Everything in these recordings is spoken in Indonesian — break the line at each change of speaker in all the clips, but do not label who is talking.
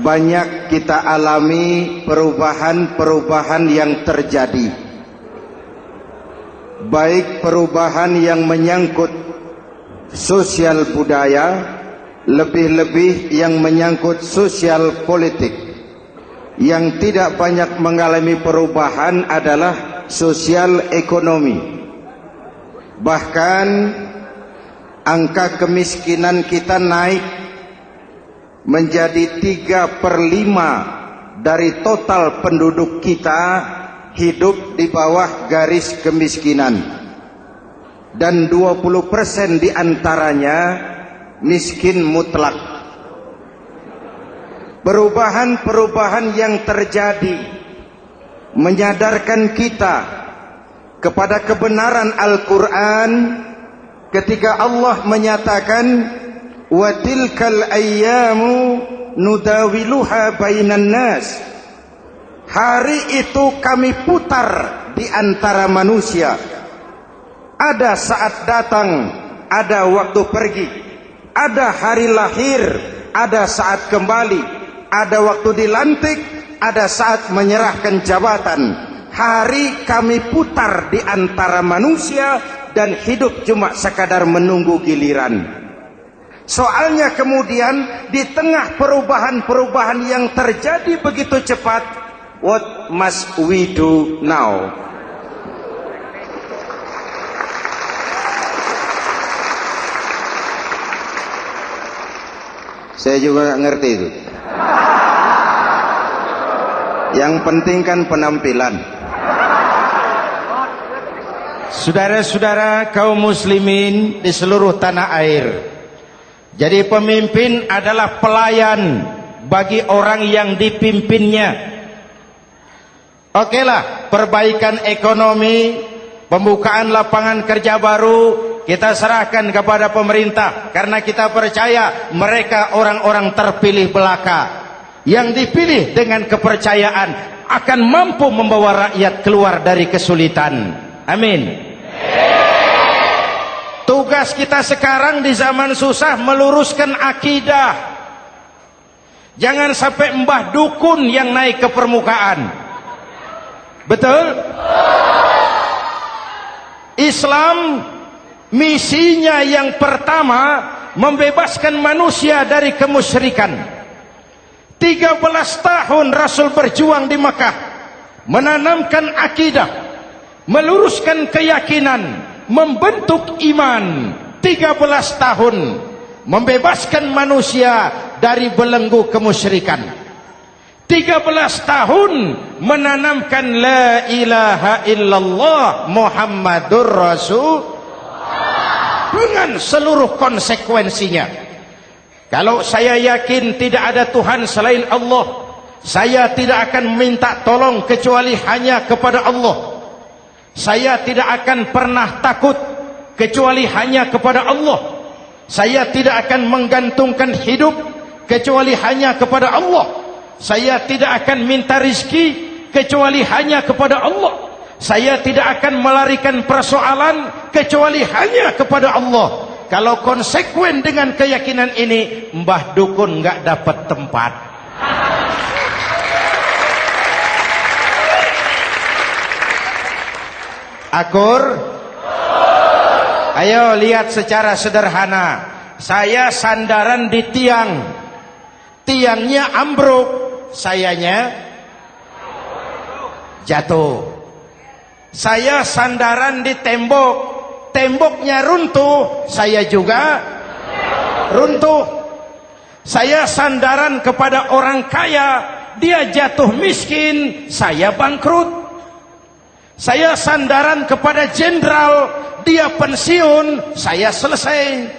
banyak kita alami perubahan-perubahan yang terjadi, baik perubahan yang menyangkut sosial budaya, lebih-lebih yang menyangkut sosial politik. Yang tidak banyak mengalami perubahan adalah sosial ekonomi. Bahkan angka kemiskinan kita naik menjadi 3/5 dari total penduduk kita hidup di bawah garis kemiskinan, dan 20% diantaranya miskin mutlak. Perubahan-perubahan yang terjadi menyadarkan kita kepada kebenaran Al-Quran ketika Allah menyatakan wa tilkal ayyamu nudawiluha bainan nas. Hari itu kami putar di antara manusia. Ada saat datang, ada waktu pergi. Ada hari lahir, ada saat kembali. Ada waktu dilantik, ada saat menyerahkan jabatan. Hari kami putar di antara manusia dan hidup cuma sekadar menunggu giliran. Soalnya kemudian di tengah perubahan-perubahan yang terjadi begitu cepat, what must we do now? Saya juga nggak ngerti itu. Yang penting kan penampilan. Saudara-saudara kaum muslimin di seluruh tanah air, jadi pemimpin adalah pelayan bagi orang yang dipimpinnya. Okelah, perbaikan ekonomi, pembukaan lapangan kerja baru kita serahkan kepada pemerintah, karena kita percaya mereka orang-orang terpilih belaka yang dipilih dengan kepercayaan akan mampu membawa rakyat keluar dari kesulitan. Amin. Tugas kita sekarang di zaman susah meluruskan akidah. Jangan sampai mbah dukun yang naik ke permukaan. Betul? Islam misinya yang pertama membebaskan manusia dari kemusyrikan. 13 tahun Rasul berjuang di Mekah, menanamkan akidah, meluruskan keyakinan, membentuk iman. 13 tahun membebaskan manusia dari belenggu kemusyrikan. 13 tahun menanamkan la ilaha illallah Muhammadur Rasul dengan seluruh konsekuensinya. Kalau saya yakin tidak ada Tuhan selain Allah, saya tidak akan minta tolong kecuali hanya kepada Allah. Saya tidak akan pernah takut kecuali hanya kepada Allah. Saya tidak akan menggantungkan hidup kecuali hanya kepada Allah. Saya tidak akan minta rizki kecuali hanya kepada Allah. Saya tidak akan melarikan persoalan kecuali hanya kepada Allah. Kalau konsekuen dengan keyakinan ini, mbah dukun nggak dapat tempat. Akur? Ayo lihat secara sederhana. Saya sandaran di tiang. Tiangnya ambruk, sayanya jatuh. Saya sandaran di tembok. Temboknya runtuh, saya juga runtuh. Saya sandaran kepada orang kaya, dia jatuh miskin, saya bangkrut. Saya sandaran kepada jenderal, dia pensiun, saya selesai.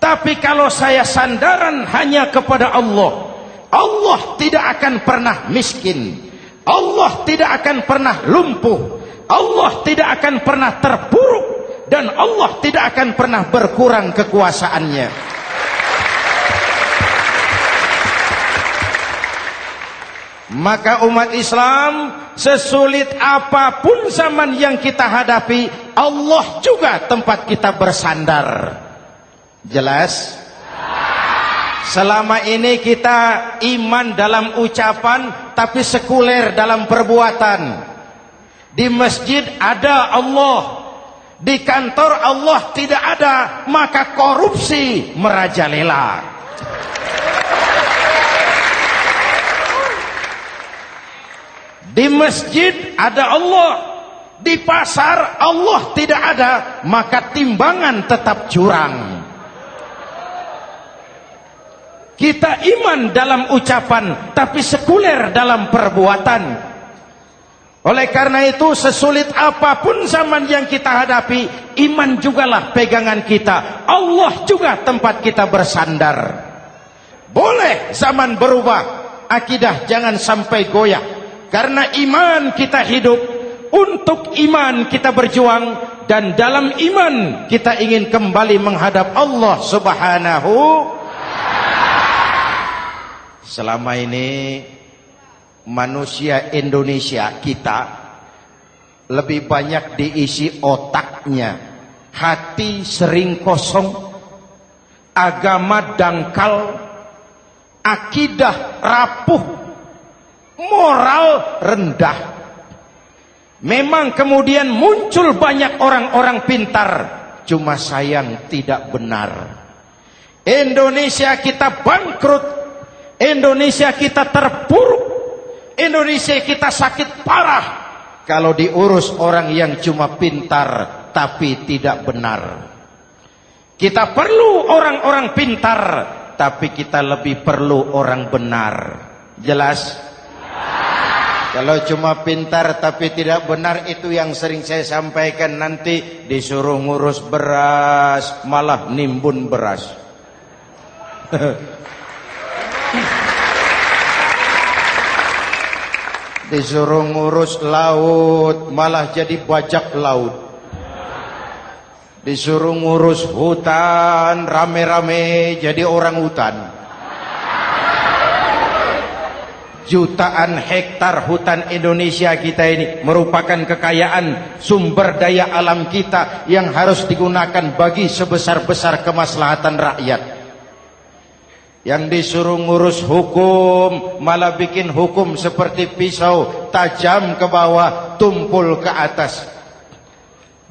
Tapi kalau saya sandaran hanya kepada Allah, Allah tidak akan pernah miskin, Allah tidak akan pernah lumpuh, Allah tidak akan pernah terpuruk, dan Allah tidak akan pernah berkurang kekuasaannya. Maka umat Islam, sesulit apapun zaman yang kita hadapi, Allah juga tempat kita bersandar. Jelas? Selama ini kita iman dalam ucapan tapi sekuler dalam perbuatan. Di masjid ada Allah, di kantor Allah tidak ada, maka korupsi merajalela. Di masjid ada Allah, di pasar Allah tidak ada, maka timbangan tetap curang. Kita iman dalam ucapan tapi sekuler dalam perbuatan. Oleh karena itu, sesulit apapun zaman yang kita hadapi, iman jugalah pegangan kita. Allah juga tempat kita bersandar. Boleh zaman berubah, akidah jangan sampai goyah. Karena iman kita hidup, untuk iman kita berjuang, dan dalam iman kita ingin kembali menghadap Allah Subhanahu. Selama ini manusia Indonesia kita lebih banyak diisi otaknya, hati sering kosong, agama dangkal, akidah rapuh, moral rendah. Memang kemudian muncul banyak orang-orang pintar, cuma sayang tidak benar. Indonesia kita bangkrut, Indonesia kita terpuruk, Indonesia kita sakit parah kalau diurus orang yang cuma pintar tapi tidak benar. Kita perlu orang-orang pintar, tapi kita lebih perlu orang benar. Jelas? Kalau cuma pintar tapi tidak benar, itu yang sering saya sampaikan, nanti disuruh ngurus beras malah nimbun beras. Disuruh ngurus laut malah jadi bajak laut. Disuruh ngurus hutan rame-rame jadi orang hutan. Jutaan hektar hutan Indonesia kita ini merupakan kekayaan sumber daya alam kita yang harus digunakan bagi sebesar-besar kemaslahatan rakyat. Yang disuruh ngurus hukum malah bikin hukum seperti pisau, tajam ke bawah, tumpul ke atas.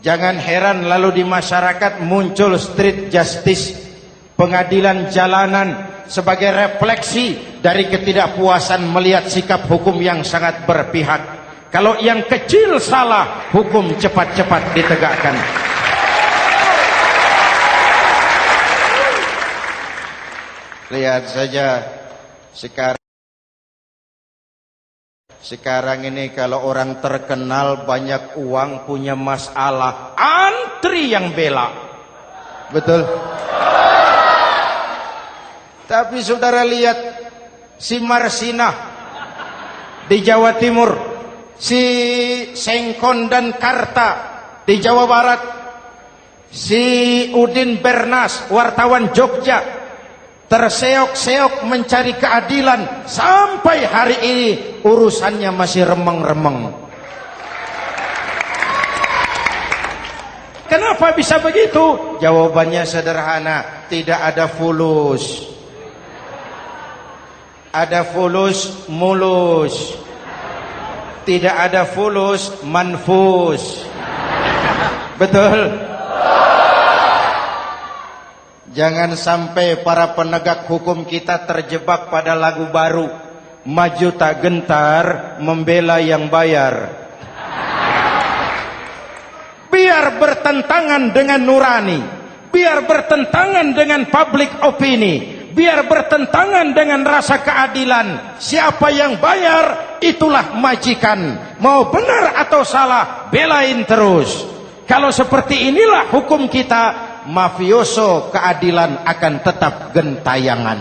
Jangan heran lalu di masyarakat muncul street justice, pengadilan jalanan, sebagai refleksi dari ketidakpuasan melihat sikap hukum yang sangat berpihak. Kalau yang kecil salah, hukum cepat-cepat ditegakkan. Lihat saja sekarang ini kalau orang terkenal banyak uang punya masalah, antri yang bela. Betul. Tapi saudara lihat si Marsinah di Jawa Timur, si Sengkon dan Karta di Jawa Barat, si Udin Bernas wartawan Jogja terseok-seok mencari keadilan, sampai hari ini urusannya masih remeng-remeng. Kenapa bisa begitu? Jawabannya sederhana, tidak ada fulus. Ada fulus mulus, tidak ada fulus manfus. Betul? Jangan sampai para penegak hukum kita terjebak pada lagu baru, maju tak gentar membela yang bayar. Biar bertentangan dengan nurani, biar bertentangan dengan public opini, biar bertentangan dengan rasa keadilan. Siapa yang bayar, itulah majikan. Mau benar atau salah, belain terus. Kalau seperti inilah hukum kita, mafioso keadilan akan tetap gentayangan.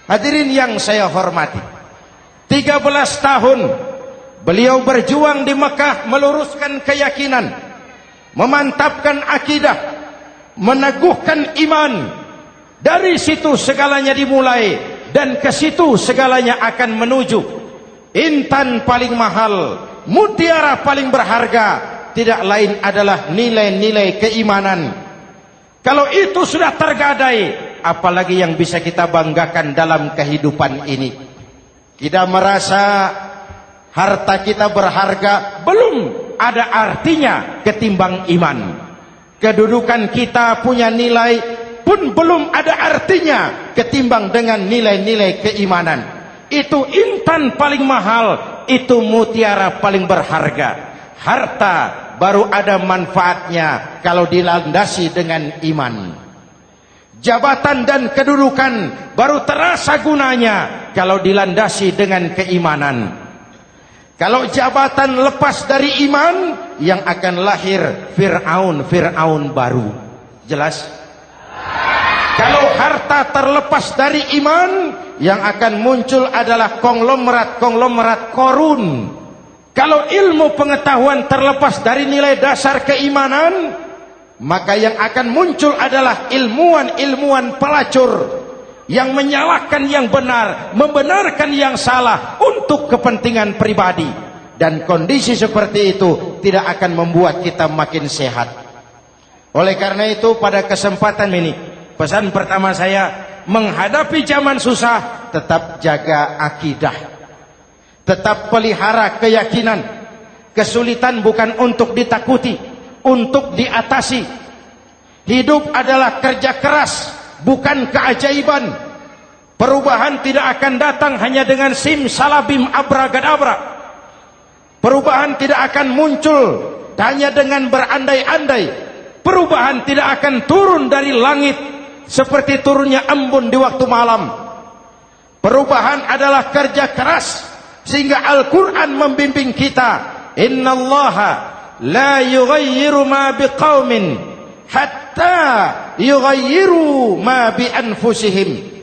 Hadirin yang saya hormati, 13 tahun beliau berjuang di Mekah, meluruskan keyakinan, memantapkan akidah, meneguhkan iman. Dari situ segalanya dimulai, dan ke situ segalanya akan menuju. Intan paling mahal, mutiara paling berharga, tidak lain adalah nilai-nilai keimanan. Kalau itu sudah tergadai, apalagi yang bisa kita banggakan dalam kehidupan ini. Kita merasa harta kita berharga, belum ada artinya ketimbang iman. Kedudukan kita punya nilai pun belum ada artinya ketimbang dengan nilai-nilai keimanan. Itu intan paling mahal, itu mutiara paling berharga. Harta baru ada manfaatnya kalau dilandasi dengan iman. Jabatan dan kedudukan baru terasa gunanya kalau dilandasi dengan keimanan. Kalau jabatan lepas dari iman, yang akan lahir Fir'aun baru. Jelas? Kalau harta terlepas dari iman, yang akan muncul adalah konglomerat korun. Kalau ilmu pengetahuan terlepas dari nilai dasar keimanan, maka yang akan muncul adalah ilmuwan pelacur yang menyalahkan yang benar, membenarkan yang salah untuk kepentingan pribadi. Dan kondisi seperti itu tidak akan membuat kita makin sehat. Oleh karena itu, pada kesempatan ini, pesan pertama saya, menghadapi zaman susah, tetap jaga akidah, tetap pelihara keyakinan. Kesulitan bukan untuk ditakuti, untuk diatasi. Hidup adalah kerja keras, bukan keajaiban. Perubahan tidak akan datang hanya dengan simsalabim abragadabra. Perubahan tidak akan muncul hanya dengan berandai-andai. Perubahan tidak akan turun dari langit seperti turunnya embun di waktu malam. Perubahan adalah kerja keras, sehingga Al-Quran membimbing kita, innallaha la yughayyiru ma biqaumin hatta yughayyiru ma bi anfusihim.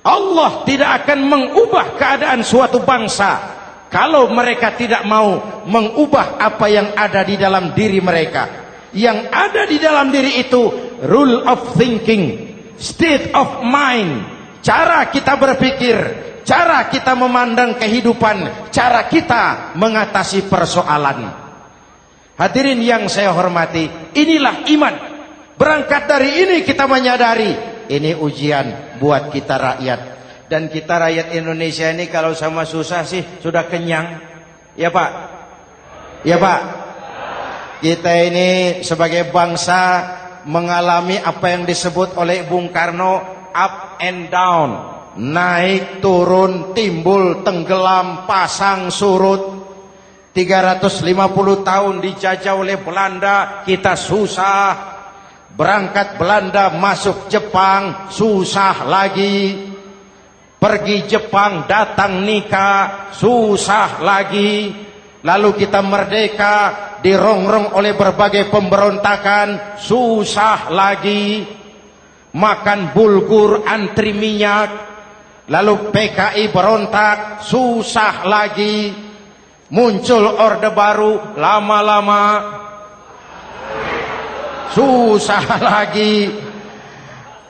Allah tidak akan mengubah keadaan suatu bangsa kalau mereka tidak mau mengubah apa yang ada di dalam diri mereka. Yang ada di dalam diri itu rule of thinking, state of mind, cara kita berpikir, cara kita memandang kehidupan, cara kita mengatasi persoalan. Hadirin yang saya hormati, inilah iman. Berangkat dari ini kita menyadari, ini ujian buat kita rakyat. Dan kita rakyat Indonesia ini kalau sama susah sih sudah kenyang. Ya Pak? Ya Pak? Kita ini sebagai bangsa mengalami apa yang disebut oleh Bung Karno up and down. Naik, turun, timbul, tenggelam, pasang, surut. 350 tahun dijajah oleh Belanda, kita susah. Berangkat Belanda masuk Jepang, susah lagi. Pergi Jepang, datang nikah, susah lagi. Lalu kita merdeka, dirongrong oleh berbagai pemberontakan, susah lagi. Makan bulgur, antri minyak. Lalu PKI berontak, susah lagi. Muncul orde baru, lama-lama susah lagi.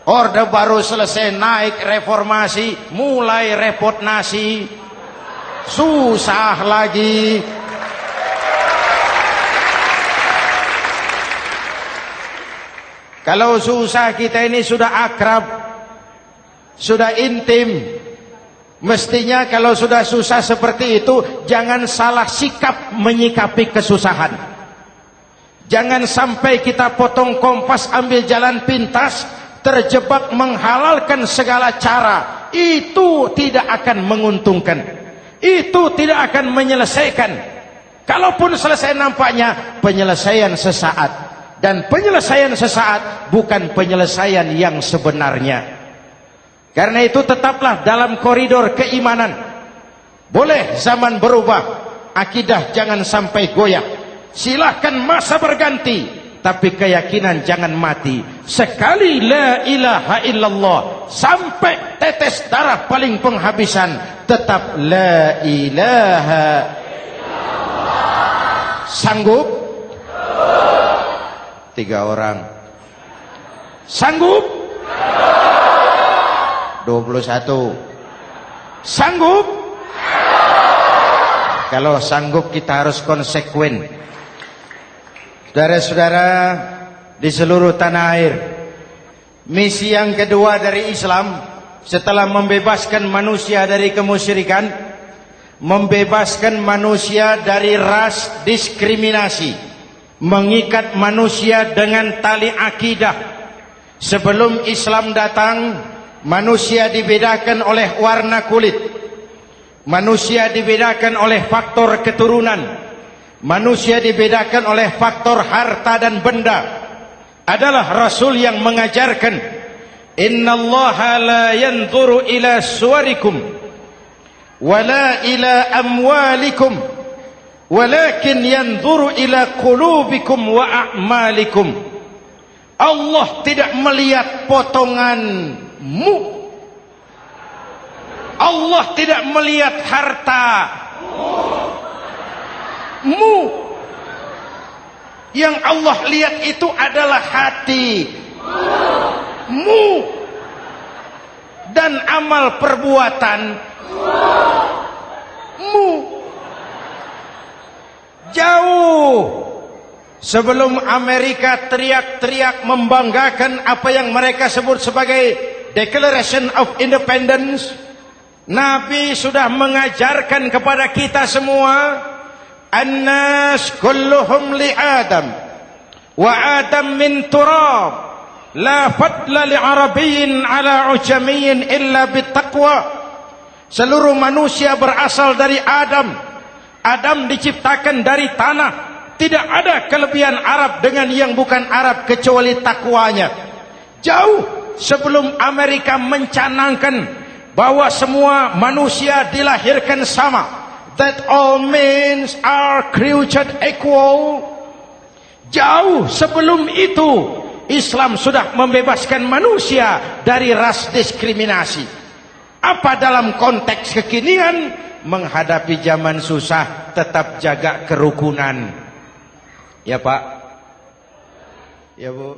Orde baru selesai, naik reformasi, mulai repot nasi, susah lagi. Kalau susah kita ini sudah akrab, sudah intim. Mestinya kalau sudah susah seperti itu, jangan salah sikap menyikapi kesusahan. Jangan sampai kita potong kompas, ambil jalan pintas, terjebak menghalalkan segala cara. Itu tidak akan menguntungkan, itu tidak akan menyelesaikan. Kalaupun selesai, nampaknya penyelesaian sesaat, dan penyelesaian sesaat bukan penyelesaian yang sebenarnya. Karena itu tetaplah dalam koridor keimanan. Boleh zaman berubah, akidah jangan sampai goyah. Silahkan masa berganti, tapi keyakinan jangan mati. Sekali la ilaha illallah, sampai tetes darah paling penghabisan, tetap la ilaha illallah. Sanggup? 3 orang. Sanggup? 21. Sanggup? Kalau sanggup kita harus konsekuen. Saudara-saudara di seluruh tanah air, Misi yang kedua dari Islam setelah membebaskan manusia dari kemusyrikan, membebaskan manusia dari ras diskriminasi, mengikat manusia dengan tali akidah. Sebelum Islam datang, manusia dibedakan oleh warna kulit, manusia dibedakan oleh faktor keturunan, manusia dibedakan oleh faktor harta dan benda. Adalah Rasul yang mengajarkan, innallaha la yanzuru ila suwarikum wala ila amwalikum walakin yanzuru ila qulubikum wa a'malikum. Allah tidak melihat potonganmu, Allah tidak melihat hartamu. Yang Allah lihat itu adalah hatimu dan amal perbuatanmu. Jauh sebelum Amerika teriak-teriak membanggakan apa yang mereka sebut sebagai Declaration of Independence, Nabi sudah mengajarkan kepada kita semua, An-nas kulluhum li Adam wa Adam min turab la fadla li Arabiyyin ala ujamiyyin illa bittaqwa. Seluruh manusia berasal dari Adam. Adam diciptakan dari tanah. Tidak ada kelebihan Arab dengan yang bukan Arab kecuali takwanya. Jauh sebelum Amerika mencanangkan bahwa semua manusia dilahirkan sama, that all men are created equal. Jauh sebelum itu Islam sudah membebaskan manusia dari ras diskriminasi. Apa dalam konteks kekinian? Menghadapi zaman susah tetap jaga kerukunan. Ya Pak, ya Bu.